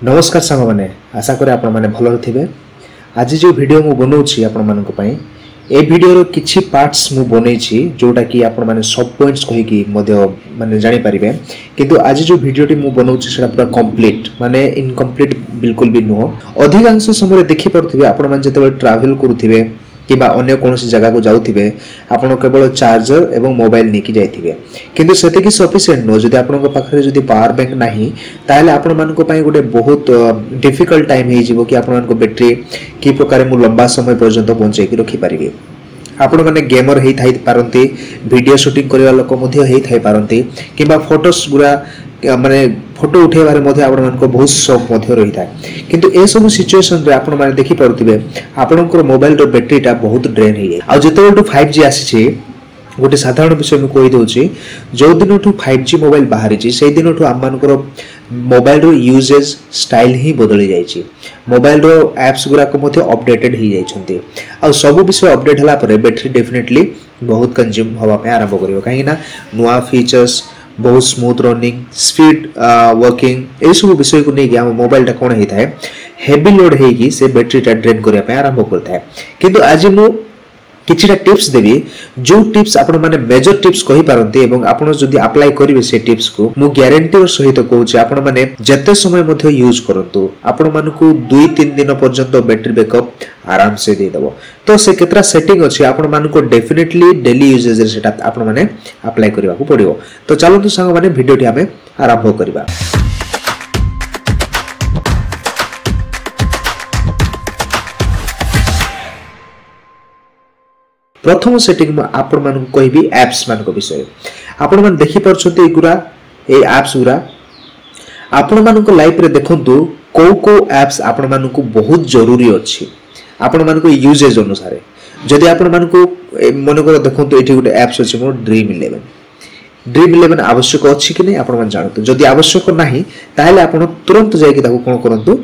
नमस्कार सांग मैंने आशा करें आपण मैंने भल थे। आज जो वीडियो मु बनाऊँगी आपण मानी ए वीडियो किछि पार्ट्स मु बनई जोटा कि आपण मैंने सब पॉइंट्स कहीकि माने जानि पारिबे। किंतु आज जो वीडियोटी मु बनाऊँगी सेटा पूरा कंप्लीट माने इनकम्प्लीट बिल्कुल भी नुह। अधिकांश समय देखि पारुथिबे आपण माने जते ट्रैवल करूथिबे किबा अन्य कोनोसी जगह को जाउथिबे आपण केवल चार्जर एवं मोबाइल नेकी जाइथिबे किंतु सेते कि सफिशिएंट नो। जदि आपण पाखरे जदि पावर बैंक नाही ताले आपण मानको पई गोटे बहुत डिफिकल्ट टाइम हे जिवो कि आपण मानको बैटरी की प्रकार मु लंबा समय पर्यंत बंचै कि रखि परिबे। आपण माने गेमर हेई थाई पारंती, वीडियो शूटिंग करबा लोक मध्ये हेई थाई पारंती किबा फोटोस गुरा माने फोटो उठेबारे मध्ये आपण मानको बहुत शौक मध्ये रही थाए। किंतु ए सब सिचुएशन रे आपण माने देखि पारुथिबे आपनकर मोबाइल रो बैटरीटा बहुत ड्रेन हे जाय। आ जेतेबेलटू 5G आसी गोटे साधारण विषय में कही दूची जो दिन 5G मोबाइल बाहरी से दिन आम मानकर मोबाइल रो यूजेज स्टाइल ही बदली जाइए। मोबाइल रो एप्स गुराक अपडेटेड हो जाइए आ सब विषय अपडेट होला परे बैटरी डेफिनेटली बहुत कंज्यूम होगा आरंभ करियो कहीं ना नुआ फीचर्स बहुत स्मूथ रनिंग स्पीड वर्किंग ए सब विषय को नहीं आम मोबाइल कौन होता है हेवी लोड होगी से बैटरीटा ड्रेन करने आरंभ करता है। किंतु आज मु किछिटा टिप्स देवी जो टिप्स आपण माने मेजर टिप्स कहि पारंती एवं आपण जदि अप्लाई करिवे से टिप्स को मु ग्यारंटी और सहित कहूची आपण माने जते समय मध्ये यूज करंतु आपण मानकु 2-3 दिन पर्यंत बैटरी बैकअप आराम से दे देबो। तो से केतरा सेटिंग अछि आपण मानकु डेफिनेटली डेली यूजेज रे सेटा आपण माने अप्लाई करिवा को पड़ियो। तो चलंतु संग माने वीडियोटी हमें आरंभ करिवा। प्रथम सेटिंग में आपण मान कहबी एप्स मान को विषय। आपण मान देखि परछते एगुरा ए एप्स गुरा आपण मान को लाइफ रे देखंतु को एप्स आपण मान को बहुत जरूरी अछि आपण मान को यूजेज अनुसार। जदि आपण मान को मन कर देखंतु एठी गुटे एप्स अछि मोर ड्रीम 11 आवश्यक अछि कि नै आपण मान जानतु। जदि आवश्यक नाही ताहेले आपण तुरंत जाय कि ताको कोन करंतु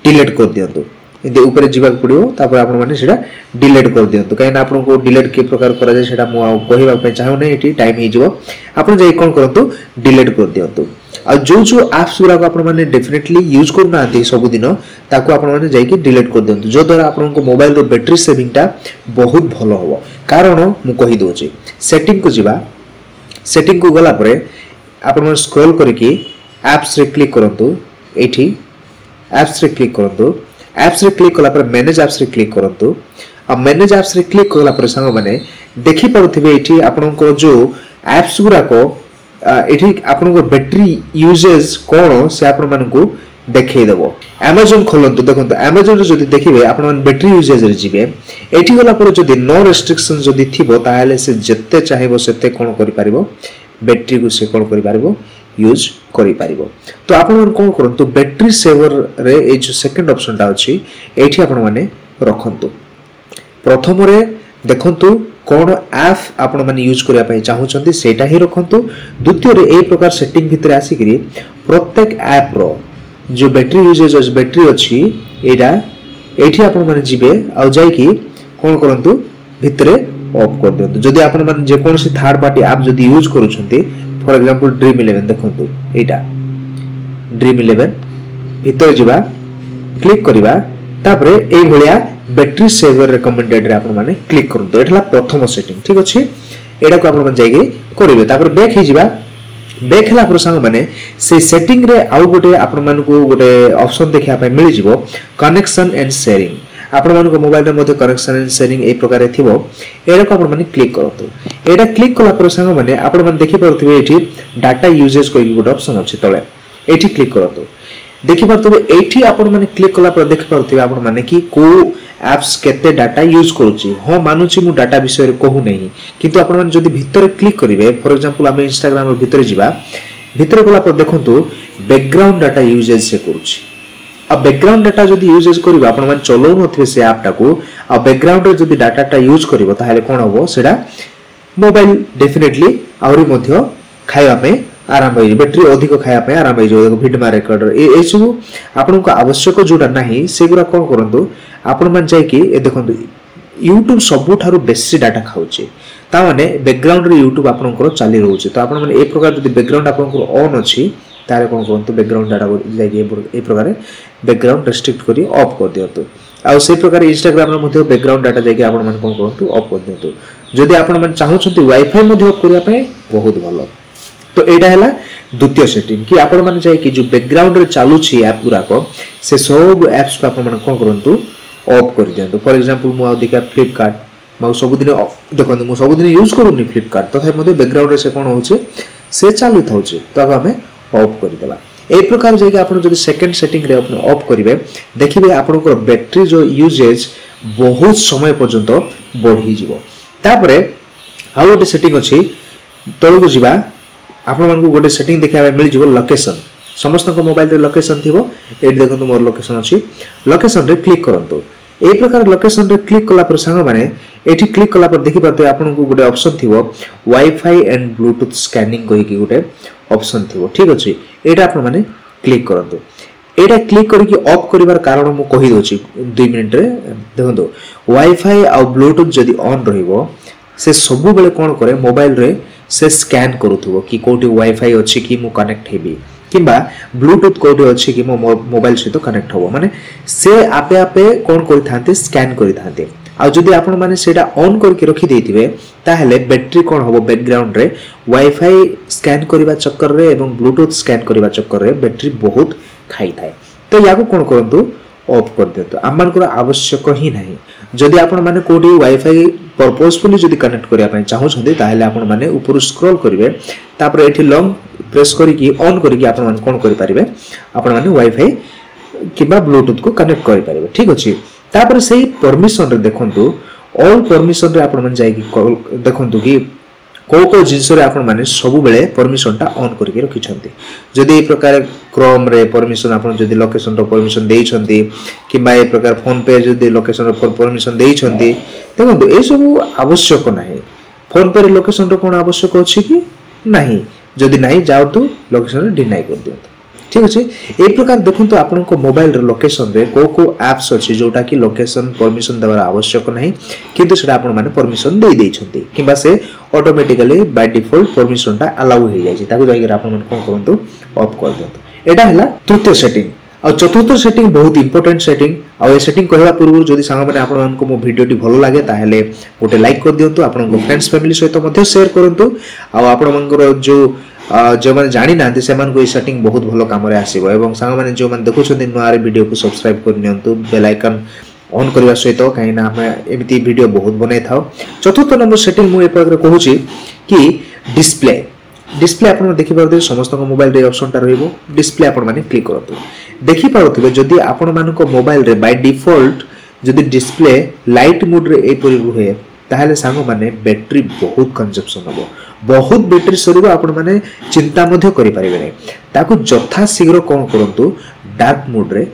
डिलीट कर दियंतु। इदे ऊपर जीवा पड़ियो तापर आपण माने सेटा डिलीट कर दियंतु कहीं ना आपन को डिलीट के प्रकार करा जाय सेटा मु कहिबा पे चाहौ नै। एटी टाइम हे जिवो आपण जाय कोन करंतु डिलीट कर दियंतु। आ जो एप्स गुरा को आपण माने डेफिनेटली यूज करना आती सब दिन ताको आपण माने जाय कि डिलीट कर दियंतु जो द्वारा आपण को मोबाइल रो बैटरी सेविंगटा बहुत भलो होबो। कारण मु कहि दोची सेटिंग को जीवा सेटिंग को गला परे आपण माने स्क्रॉल करके एप्स रे क्लिक करंतु। एठी एप्स रे क्लिक करंतु। एप्स रे क्लिक कला पर मैनेज एप्स रे क्लिक करंतु। आ मैनेज एप्स रे क्लिक कला पर संग माने देखि पारुथिबे एठी आपन को जो एप्स गुरा को एठी आपन को बैटरी यूजेज कोन से आपन मान को देखै देबो। Amazon खोलंतु देखंतु Amazon रे जदि देखिबे आपन मान बैटरी यूजेज रे जिबे एठी गला पर जदि नो रेस्ट्रिक्शन जदि थिबो ताहाले से जत्ते चाहेबो सेते कोन करि पारिबो बैटरी को से कोन करि पारिबो यूज करि पारिबो। तो आपण मन कोन करंतु बैटरी सेवर रे ए जो सेकंड ऑप्शन ता अछि एठी आपण माने रखंतु। प्रथम रे देखंतु कोन ऐप आपण माने यूज करिया पय चाहउछंती सेटा ही रखंतु। द्वितीय रे ए प्रकार सेटिंग भितरे आसी करी प्रत्येक ऐप रो जो बैटरी यूजेज बैटरी अछि एडा एठी आपण माने जिबे आ जाय कि कोन करंतु भितरे ऑफ कर दियंतु। जदि आपण माने जे कोनसी थर्ड पार्टी ऐप जदि यूज करूछंती फॉर एग्जांपल ड्रीम 11 देखंतु एटा ड्रीम 11 भीतर जिबा क्लिक करिबा तापरे ए भलिया बैटरी सेवर रिकमेंडेड रे आपण माने क्लिक करंतु। एठला प्रथम सेटिंग ठीक अछि। एडा को आपण माने जाइगे करिवे तापर बैक हे जिबा बैक हला पर संग माने से सेटिंग रे आउ गोटे आपण मान को गोटे ऑप्शन देखिया पे मिलि जिवो कनेक्शन एंड शेयरिंग। आपण मान को मोबाइल रे मध्ये कनेक्शन एंड शेयरिंग ए प्रकार थिबो एरा को आपण माने क्लिक करंतु। एटा क्लिक कला पर संग माने आपण माने देखि परथिबे एठी डाटा यूजेज कोइ गोटे ऑप्शन अछि तळे एठी क्लिक करंतु। देखि परथिबे एठी आपण माने क्लिक कला पर देखि परथिबे आपण माने कि को एप्स केते डाटा यूज करूची। हो मानुची मु डाटा विषय रे कहू नै किंतु आपण माने जदि भीतर क्लिक करिवे फॉर एग्जांपल हम इंस्टाग्राम रो भीतर जिबा भीतर गला पर देखंतु बैकग्राउंड डाटा यूजेज से करूची। आ बैकग्राउंड डाटा जदि यूजेज करिबा आपण माने चलो नथिबे से ऐप टाको आ बैकग्राउंड रे जदि डाटाटा यूज करिवो ताहाले कोन होबो सेडा मोबाइल डेफिनेटली आउरी मध्य खाइबा पे आराम होई बैटरी अधिक खाइबा पे आराम होई जो वीडियो रिकॉर्डर ए सब आपन को आवश्यक जोडा नाही सेगुरा कोन करंतु आपण मान जाय कि ए देखंतु YouTube सबु थारु बेसी डाटा खाउचे ता माने बैकग्राउंड रे YouTube आपन को चली रहउचे। तो आपन माने ए प्रकार जदि बैकग्राउंड आपन को ऑन अछि तारे कौन करंतु बैकग्राउंड डाटा जाके ए प्रकार बैकग्राउंड रेस्ट्रिक्ट करी ऑफ कर दियंतु आ से प्रकार इंस्टाग्राम रे मध्ये बैकग्राउंड डाटा जाके आपण मन कोन करंतु ऑफ कर दियंतु जदि आपण मन चाहउछंती वाईफाई मध्ये ऑफ करिया पय बहुत भलो तो एटा हैला द्वितीय सेटिंग कि आपण मन जाय कि जो बैकग्राउंड रे चालू छी ऐप गुरा को से सब ऐप्स को आपण मन कोन करंतु ऑफ कर दियंतु फॉर एग्जांपल मु अधिका फ्लिपकार्ट मु सब दिन देखो मु सब दिन यूज करूनी फ्लिपकार्ट तथा मध्ये बैकग्राउंड रे से कोन होचे से चालू थाउचे तो हमें ऑफ कर देबा ए प्रकार जे कि आपण जदि सेकंड सेटिंग रे आपण ऑफ करिवे देखिबे आपनकर बैटरी जो यूजेज बहुत समय पर्यंत बढ़ी जीवो तापरे आ गोटे सेटिंग अछि तळको जिबा आपण मानकु गोटे सेटिंग देखा मिल जीवो लोकेशन समस्त को मोबाइल रे लोकेशन थिबो एट देखंतु मोर लोकेशन अछि लोकेशन रे क्लिक करंतु ए प्रकार लोकेशन रे क्लिक कला पर संग माने एठी क्लिक कला पर देखि पाते आपन को गोटे ऑप्शन थिबो वाईफाई एंड ब्लूटूथ स्कैनिंग कहि कि गोटे ऑप्शन थिबो ठीक अछि एटा आपन माने क्लिक करंतु एटा क्लिक करी कि ऑफ करिवार कारण मु कहि दोछि 2 मिनिट रे देखंतु वाईफाई आ ब्लूटूथ जदी ऑन रहिबो से सब बेले कोन करे मोबाइल रे से स्कैन करूथबो कि कोठी वाईफाई अछि कि मु कनेक्ट हेबी किबा ब्लूटूथ कोडी अछि कि मो मोबाइल सहित कनेक्ट होबो माने से आपे आपे कोन करि थांते स्कैन करि थांते आ जदी आपण माने सेटा ऑन करके रखि देथिबे ताहेले बैटरी कोन होबो बैकग्राउंड रे वाईफाई स्कैन करिबा चक्कर रे एवं ब्लूटूथ स्कैन करिबा चक्कर रे बैटरी बहुत खाई थाए तो याको कोन करंतु ऑफ कर देतो आमानकर आवश्यक ही नाही जदी आपण माने कोडी वाईफाई पर्पसफुली जदी कनेक्ट करिया पय चाहौ छथि ताहेले आपण माने ऊपर स्क्रॉल करिवे तापर एठी लॉन्ग प्रेस करी कि ऑन करी कि आपण माने कोन करि परिबे आपण माने वाईफाई किबा ब्लूटूथ को कनेक्ट करि परिबे ठीक अछि तापर सेही परमिशन रे देखंतु ऑल परमिशन रे आपण माने जाय कि देखंतु कि को जिंस रे आपण माने सब बेले परमिशन टा ऑन करके रखि छथि जदी ए प्रकार क्रोम रे परमिशन आपण जदी लोकेशन रो परमिशन देई छथि किबा ए प्रकार फोन पे जदी लोकेशन रो परमिशन देई छथि देखंतु ए सब आवश्यक नाही फोन पे रे लोकेशन रो कोन आवश्यक अछि कि नाही जदी नाही जाओ तो लोकेशन रे डिनाई कर दियौ ठीक अछि ए प्रकार देखंतु आपण को मोबाइल रे लोकेशन रे को एप्स अछि जोटा कि लोकेशन परमिशन देबार आवश्यक नाही किंतु सेटा आपण माने परमिशन देई देई छथि किबा से ऑटोमेटिकली बाय डिफॉल्ट परमिशन टा अलाउ हो जाय छै ताकू जाय के आपण माने कोन करंतु ऑफ कर दियौ एटा हला तृतीय सेटिंग और चतुर्थ सेटिंग बहुत इंपोर्टेंट सेटिंग और ये सेटिंग कहला पूर्व जदि सांग माने आपण मानको मो वीडियोटी भलो लागे ताहेले गोटे लाइक कर दियंतु आपण को फ्रेंड्स फैमिली सहित मध्ये शेयर करंतु आ आपण मानकर जो जो माने जानि नांती से मान को सेटिंग बहुत भलो काम रे आसीबो एवं सांग माने जो मान देखु छथि नोआरे वीडियो को सब्सक्राइब कर नियंतु बेल आइकन ऑन करबा सहित काई ना हम एमिति वीडियो बहुत बनै थाओ चतुर्थ नंबर सेटिंग मु ए प्रकार कहूची कि डिस्प्ले आपण देखि पारदे समस्त को मोबाइल रे ऑप्शन टा रहइबो डिस्प्ले आपण माने क्लिक करतु देखि पारथबे जदि आपण मान को मोबाइल रे बाय डिफॉल्ट जदि डिस्प्ले लाइट मोड रे ए परि रुहे ताहले सांग माने बैटरी बहुत कंजप्शन होबो बहुत बैटरी सरीबो आपण माने चिंता मध्ये करि परिबे नै ताकू जथा शीघ्र कोन करंतु डार्क मोड रे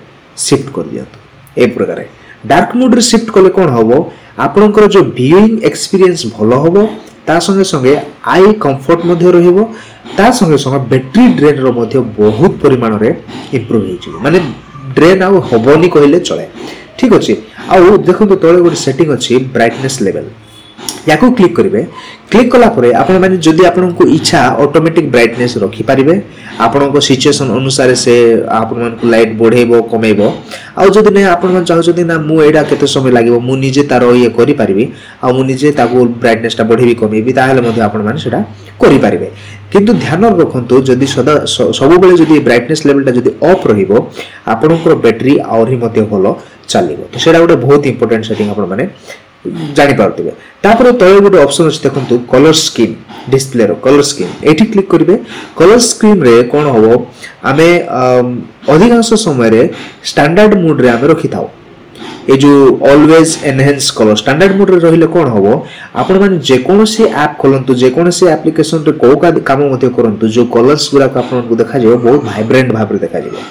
शिफ्ट कर दियंतु ए प्रकार डार्क मोड रे शिफ्ट करले कोन होबो आपनकर जो व्यूइंग एक्सपीरियंस भलो होबो ता संगे संगे आई कंफर्ट मध्ये रहिबो ता संगे संगे बैटरी ड्रेन रो मध्ये बहुत परिमाण रे इंप्रूव हे छी माने ड्रेन आ होबोनी कहले चले ठीक अछि आ देखो तो तळे गोटे सेटिंग अछि ब्राइटनेस लेवल याको क्लिक करिवे क्लिक कला परे आपण माने जदी आपण को इच्छा ऑटोमेटिक ब्राइटनेस रखि परिबे आपण को सिचुएशन अनुसार से आपण मान को लाइट बढ़ेबो कमेबो आ जदी नै आपण मान चाहौ जदी ना मु एडा केते समय लागिवो मु निजे तारो ये करि परिबे आ मु निजे ताको ब्राइटनेस ता बढ़ेबी कमेबी ताहले मध्ये आपण मान सेटा करि परिबे किंतु ध्यान रखंतु जदी सदा सब बेले जदी ब्राइटनेस लेवल ता जदी ऑफ रहिबो आपण को बैटरी और ही मध्ये भलो चलिबो तो सेटा गोटे बहुत इंपोर्टेंट सेटिंग आपण माने जानि पारथिबे तापर तळे गोटे ऑप्शन अछि देखंतु कलर स्कीम डिस्प्ले रो कलर स्कीम एठी क्लिक करिवे कलर स्कीम रे कोन होबो आमे अधिकांश समय रे स्टैंडर्ड मोड रे आमे रखि थाओ ए जो always enhance colour standard mode रे रहिले कोन होबो आपण माने जे कोनोसी ऐप खोलंतु जे कोनोसी एप्लीकेशन रे को का काम मध्ये करंतु जो कलर्स गुरा को आपण को देखा जेबो बहुत वाइब्रेंट भाबरे देखा जेबो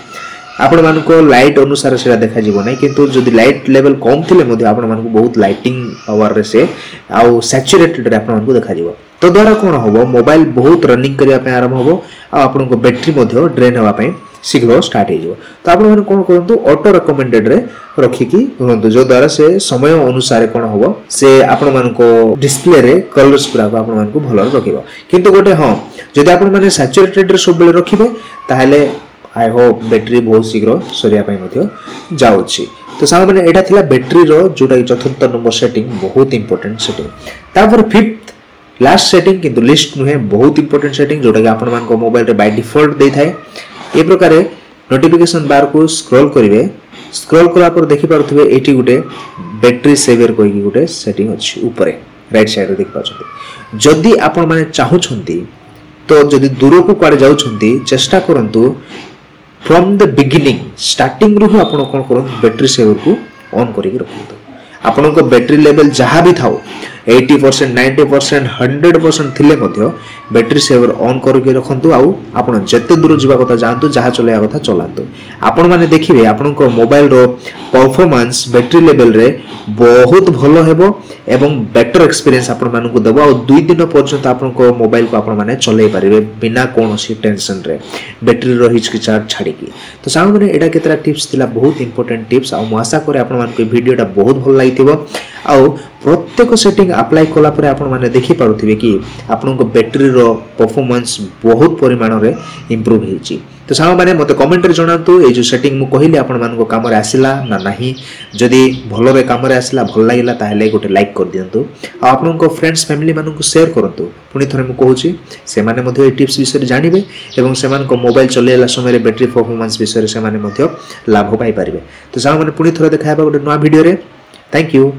आपण मानको लाइट अनुसार से देखा जीवो नहीं किंतु जदि लाइट लेवल कम थिले मध्ये आपण मानको बहुत लाइटिंग पावर रे से आ सैचुरेटेड रे आपण मानको देखा जीवो तो द्वारा कोन होबो मोबाइल बहुत रनिंग करिया पे आरंभ होबो आ आपण को बैटरी मध्ये ड्रेन होवा पे शीघ्र स्टार्ट हो जाए तो आप कौन करूँ ऑटो रिकमेंडेड रे रखिकी रुहतु जो द्वारा से समय अनुसार कौन हम से आपण मानको डिस्प्ले रे कलर्स पूरा को आपण मानको भल रखिबो किंतु गोटे हाँ जदि आपण माने सैचुरेटेड रे सब बेले रखिबे ताहले आई होप बैटरी बहुत शीघ्र सरिया पई मध्ये जाउछि तो साम माने एटा थिला बैटरी रो जोटा चतुर्थ नंबर सेटिंग बहुत इंपोर्टेंट सेटिंग तापर फिफ्थ लास्ट सेटिंग किंतु लिस्ट नुहे बहुत इंपोर्टेंट सेटिंग जोटा कि आपण मानको मोबाइल रे बाय डिफॉल्ट दे थाए ए प्रकार नोटिफिकेशन बार को स्क्रॉल करिवे स्क्रॉल कला पर देखि पारथबे एटी गुटे बैटरी सेवर कोइ गुटे सेटिंग अछि ऊपर राइट साइड रे देख पाछथि जदि आपण माने चाहू छंती तो जदि दूर को काडे जाउ छंती चेष्टा करंतु फ्रॉम द बिगिनिंग स्टार्टिंग रु आपण कोन करन बैटरी सेवर को ऑन करिक रखंतु आपण को बैटरी लेवल जहां भी थाओ 80% 90% 100% थिले मध्य बैटरी सेवर ऑन करके रखंतु आउ आपण जत्ते दूर जीवा कथा जानतु जहां चलेया कथा चलांतु आपण माने देखिबे आपण को मोबाइल रो परफॉर्मेंस बैटरी लेवल रे बहुत भलो हेबो एवं बेटर एक्सपीरियंस आपण माने को देबो आ 2 दिन पर्यंत आपण को मोबाइल को आपण माने चलै परिबे बिना कोनोसी टेंशन रे बैटरी रो हिचकिचाट छाडी की तो साम माने एडा केतरा टिप्स दिला बहुत इंपोर्टेंट टिप्स आ मु आशा करे आपण माने के वीडियोटा बहुत भल लागिथिबो आ प्रत्येक सेटिंग अप्लाई कला परे आपण माने देखि पारुथिबे कि आपण को बैटरी रो परफॉर्मेंस बहुत परिमाण रे इंप्रूव हेची तो साम माने मते कमेंट रे जणातु ए जो सेटिंग मु कहिली आपण मान को काम रे आसिला ना नाही जदी भलो रे काम रे आसिला भल लागिला ताहेले गोटे लाइक कर दियंतु आ आपण को फ्रेंड्स फैमिली मान को शेयर करंतु पुनी थरे मु कहूची से माने मध्ये ए टिप्स विषय जानिबे एवं से मान को मोबाइल चलेला समय रे बैटरी परफॉर्मेंस विषय से माने मध्ये लाभ पाई परिबे तो साम माने पुनी थरे देखाबा गोटे नवा वीडियो रे थैंक यू।